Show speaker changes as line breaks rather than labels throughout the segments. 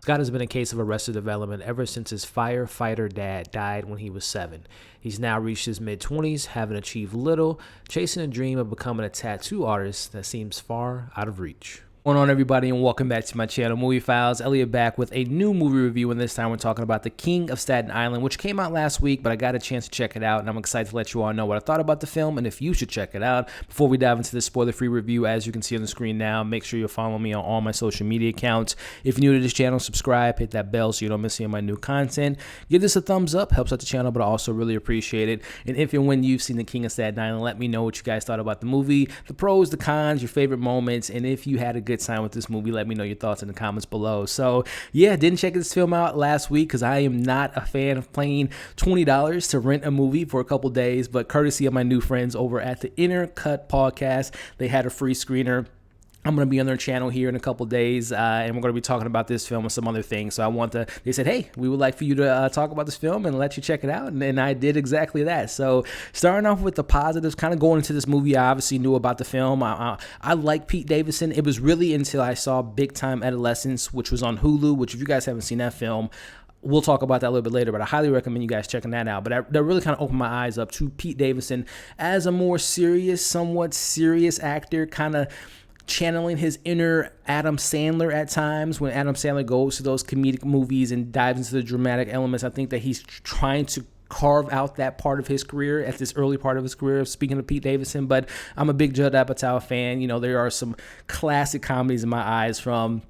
Scott has been a case of Arrested Development ever since his firefighter dad died when he was 7. He's now reached his mid-20s, having achieved little, chasing a dream of becoming a tattoo artist that seems far out of reach. What's going on, everybody, and welcome back to my channel, Movie Files. Elliot back with a new movie review, and this time we're talking about The King of Staten Island, which came out last week, but I got a chance to check it out, and I'm excited to let you all know what I thought about the film and if you should check it out. Before we dive into this spoiler-free review, as you can see on the screen now, make sure you follow me on all my social media accounts. If you're new to this channel, subscribe, hit that bell so you don't miss any of my new content. Give this a thumbs up, helps out the channel, but I also really appreciate it. And if and when you've seen The King of Staten Island, let me know what you guys thought about the movie, the pros, the cons, your favorite moments, and if you had a good time with this movie, let me know your thoughts in the comments below. So yeah, didn't check this film out last week because I am not a fan of paying $20 to rent a movie for a couple days, but courtesy of my new friends over at the Inner Cut Podcast, they had a free screener. I'm going to be on their channel here in a couple days, and we're going to be talking about this film and some other things. So they said, hey, we would like for you to talk about this film and let you check it out. And I did exactly that. So starting off with the positives, kind of going into this movie, I obviously knew about the film. I like Pete Davidson. It was really until I saw Big Time Adolescence, which was on Hulu, which if you guys haven't seen that film, we'll talk about that a little bit later, but I highly recommend you guys checking that out. But that really kind of opened my eyes up to Pete Davidson as a more serious, somewhat serious actor, kind of channeling his inner Adam Sandler at times. When Adam Sandler goes to those comedic movies and dives into the dramatic elements, I think that he's trying to carve out that part of his career at this early part of his career, speaking of Pete Davidson. But I'm a big Judd Apatow fan. You know, there are some classic comedies in my eyes, from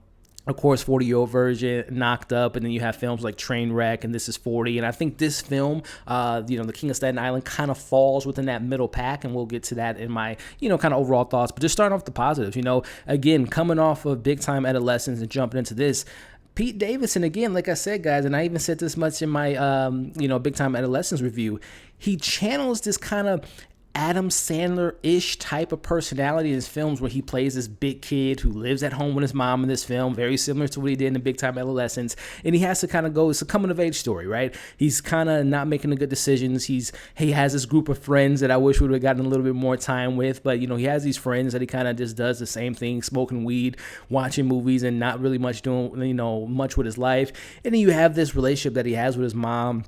of course, 40-Year-Old Virgin, Knocked Up, and then you have films like Trainwreck and This Is 40. And I think this film, The King of Staten Island, kind of falls within that middle pack, and we'll get to that in my, kind of overall thoughts. But just starting off the positives, again, coming off of Big Time Adolescence and jumping into this, Pete Davidson, again, like I said, guys, and I even said this much in my, Big Time Adolescence review, he channels this kind of Adam Sandler-ish type of personality in his films, where he plays this big kid who lives at home with his mom in this film, very similar to what he did in the Big Time Adolescence. And he has to kind of go, it's a coming-of-age story, right? He's kind of not making the good decisions. He has this group of friends that I wish we would have gotten a little bit more time with, but, he has these friends that he kind of just does the same thing, smoking weed, watching movies, and not really much doing, much with his life. And then you have this relationship that he has with his mom,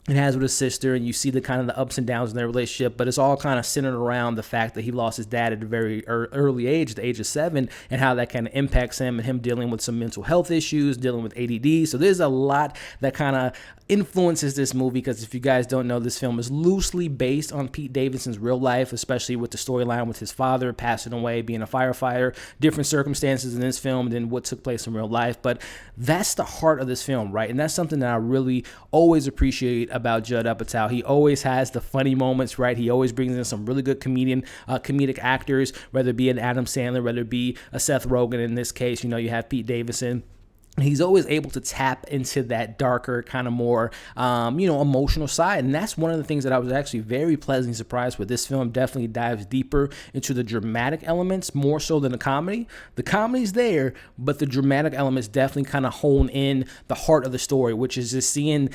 it has with his sister, and you see the kind of the ups and downs in their relationship, but it's all kind of centered around the fact that he lost his dad at a very early age, the age of 7, and how that kind of impacts him, and him dealing with some mental health issues, dealing with ADD. So there's a lot that kind of influences this movie, because if you guys don't know, this film is loosely based on Pete Davidson's real life, especially with the storyline with his father passing away, being a firefighter, different circumstances in this film than what took place in real life. But that's the heart of this film, right? And that's something that I really always appreciate about Judd Apatow. He always has the funny moments, right? He always brings in some really good comedic actors, whether it be an Adam Sandler, whether it be a Seth Rogen. In this case, you have Pete Davidson. He's always able to tap into that darker, kind of more, emotional side. And that's one of the things that I was actually very pleasantly surprised with. This film definitely dives deeper into the dramatic elements, more so than the comedy. The comedy's there, but the dramatic elements definitely kind of hone in the heart of the story, which is just seeing,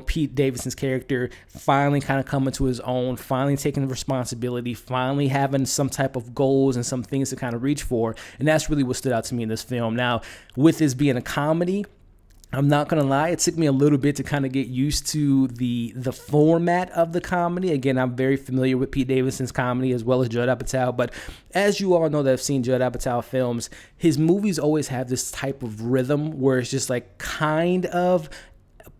Pete Davidson's character finally kind of coming to his own, finally taking the responsibility, finally having some type of goals and some things to kind of reach for. And that's really what stood out to me in this film. Now, with this being a comedy, I'm not going to lie, it took me a little bit to kind of get used to the format of the comedy. Again, I'm very familiar with Pete Davidson's comedy as well as Judd Apatow, but as you all know that have seen Judd Apatow films, his movies always have this type of rhythm where it's just like kind of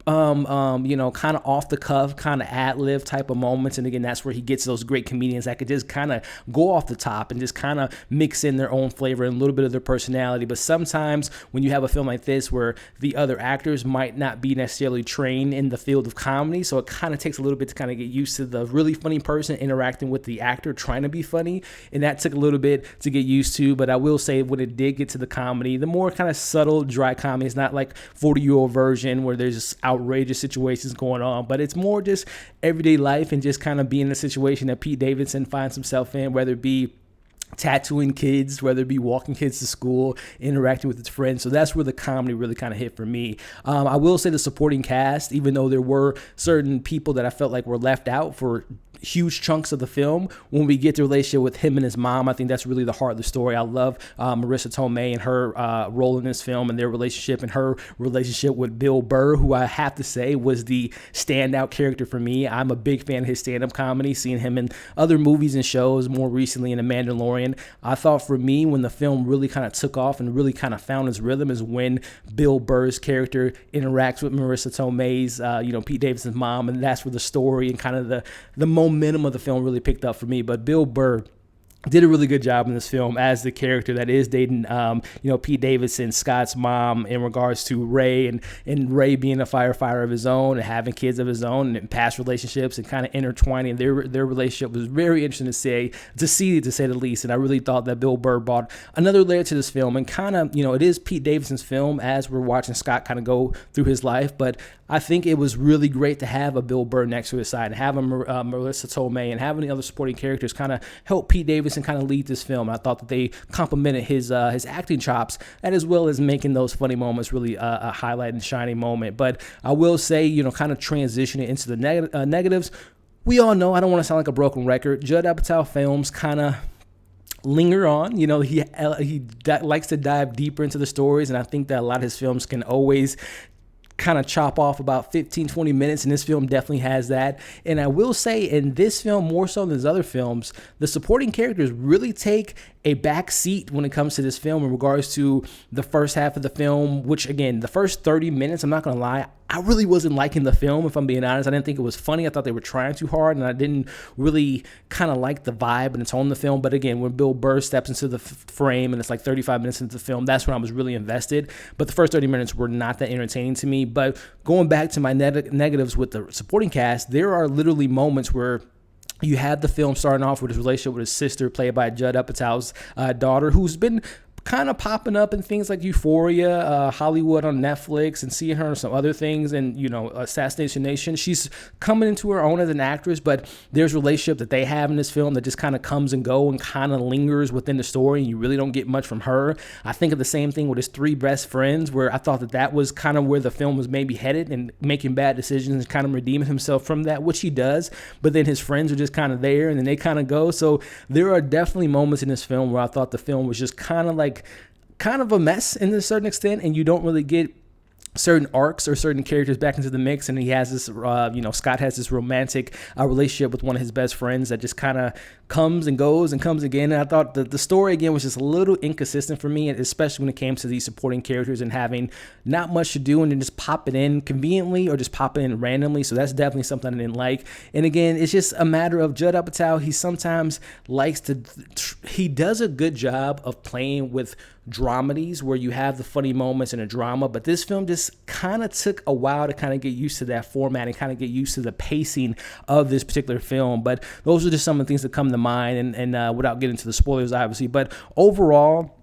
kind of off the cuff, kind of ad-lib type of moments. And again, that's where he gets those great comedians that could just kind of go off the top and just kind of mix in their own flavor and a little bit of their personality. But sometimes when you have a film like this where the other actors might not be necessarily trained in the field of comedy, so it kind of takes a little bit to kind of get used to the really funny person interacting with the actor trying to be funny. And that took a little bit to get used to. But I will say, when it did get to the comedy, the more kind of subtle, dry comedy, it's not like 40-Year-Old Virgin where there's just outrageous situations going on, but it's more just everyday life and just kind of being in a situation that Pete Davidson finds himself in, whether it be tattooing kids, whether it be walking kids to school, interacting with his friends. So that's where the comedy really kind of hit for me. I will say the supporting cast, even though there were certain people that I felt like were left out for
huge chunks of the film. When we get the relationship with him and his mom, I think that's really the heart of the story. I love Marissa Tomei and her role in this film and their relationship and her relationship with Bill Burr, who I have to say was the standout character for me. I'm a big fan of his stand-up comedy, seeing him in other movies and shows, more recently in The Mandalorian. I thought for me, when the film really kind of took off and really kind of found its rhythm is when Bill Burr's character interacts with Marissa Tomei's, Pete Davidson's mom, and that's where the story and kind of the momentum of the film really picked up for me. But Bill Burr did a really good job in this film as the character that is dating, Pete Davidson, Scott's mom, in regards to Ray and Ray being a firefighter of his own and having kids of his own and past relationships and kind of intertwining their relationship was very interesting to say the least. And I really thought that Bill Burr brought another layer to this film and kind of, it is Pete Davidson's film as we're watching Scott kind of go through his life, but I think it was really great to have a Bill Burr next to his side and have a Marissa Tomei and having the other supporting characters kind of help Pete Davidson kind of lead this film. And I thought that they complemented his acting chops and as well as making those funny moments really a highlight and shining moment. But I will say, kind of transitioning into the negatives, we all know, I don't want to sound like a broken record, Judd Apatow films kind of linger on. He likes to dive deeper into the stories, and I think that a lot of his films can always kind of chop off about 15-20 minutes, and this film definitely has that. And I will say, in this film, more so than his other films, the supporting characters really take a back seat when it comes to this film in regards to the first half of the film, which, again, the first 30 minutes, I'm not going to lie, I really wasn't liking the film, if I'm being honest. I didn't think it was funny. I thought they were trying too hard, and I didn't really kind of like the vibe and the tone of the film. But again, when Bill Burr steps into the frame and it's like 35 minutes into the film, that's when I was really invested. But the first 30 minutes were not that entertaining to me. But going back to my negatives with the supporting cast, there are literally moments where you had the film starting off with his relationship with his sister, played by Judd Apatow's daughter, who's been kind of popping up in things like Euphoria, Hollywood on Netflix, and seeing her in some other things, and Assassination Nation. She's coming into her own as an actress, but there's a relationship that they have in this film that just kind of comes and go and kind of lingers within the story, and you really don't get much from her. I think of the same thing with his three best friends, where I thought that was kind of where the film was maybe headed, and making bad decisions and kind of redeeming himself from that, which he does, but then his friends are just kind of there, and then they kind of go. So there are definitely moments in this film where I thought the film was just kind of a mess in a certain extent, and you don't really get certain arcs or certain characters back into the mix. And he has this, Scott has this romantic relationship with one of his best friends that just kind of comes and goes and comes again. And I thought that the story, again, was just a little inconsistent for me, especially when it came to these supporting characters and having not much to do and then just popping in conveniently or just popping in randomly. So that's definitely something I didn't like. And again, it's just a matter of Judd Apatow. He sometimes he does a good job of playing with dramedies where you have the funny moments and a drama, but this film just kind of took a while to kind of get used to that format and kind of get used to the pacing of this particular film. But those are just some of the things that come to mind, and without getting into the spoilers, obviously. But overall,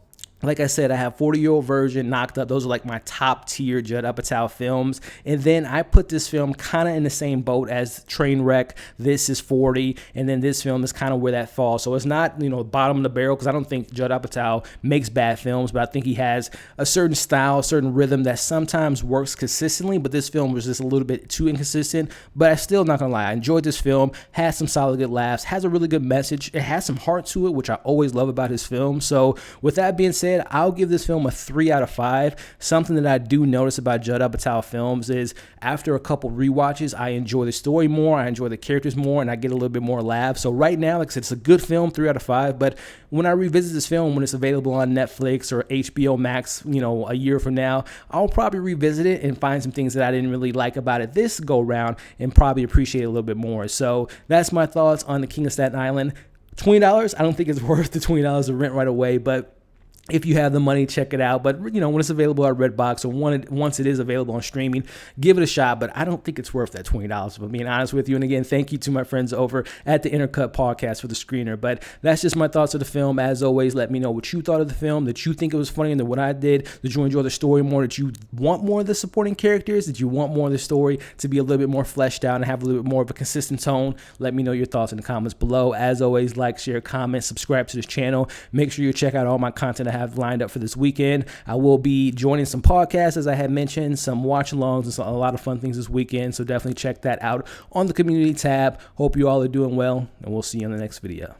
like I said, I have 40-Year-Old Virgin, Knocked Up. Those are like my top tier Judd Apatow films. And then I put this film kind of in the same boat as Trainwreck. This is 40. And then this film is kind of where that falls. So it's not, bottom of the barrel, because I don't think Judd Apatow makes bad films, but I think he has a certain style, a certain rhythm that sometimes works consistently. But this film was just a little bit too inconsistent. But I'm still not going to lie. I enjoyed this film. Had some solid good laughs. Has a really good message. It has some heart to it, which I always love about his film. So with that being said, I'll give this film a 3 out of 5. Something that I do notice about Judd Apatow films is after a couple rewatches, I enjoy the story more, I enjoy the characters more, and I get a little bit more laughs. So right now, like I said, it's a good film, 3 out of 5. But when I revisit this film, when it's available on Netflix or HBO Max, a year from now, I'll probably revisit it and find some things that I didn't really like about it this go round and probably appreciate it a little bit more. So that's my thoughts on The King of Staten Island. $20, I don't think it's worth the $20 to rent right away, but if you have the money, check it out. But, when it's available at Redbox or once it is available on streaming, give it a shot. But I don't think it's worth that $20, if I'm being honest with you. And again, thank you to my friends over at the Intercut Podcast for the screener. But that's just my thoughts of the film. As always, let me know what you thought of the film, that you think it was funnier than what I did. Did you enjoy the story more? Did you want more of the supporting characters? Did you want more of the story to be a little bit more fleshed out and have a little bit more of a consistent tone? Let me know your thoughts in the comments below. As always, like, share, comment, subscribe to this channel. Make sure you check out all my content I have lined up for this weekend. I will be joining some podcasts, as I had mentioned, some watch-alongs, and a lot of fun things this weekend. So definitely check that out on the community tab. Hope you all are doing well, and we'll see you on the next video.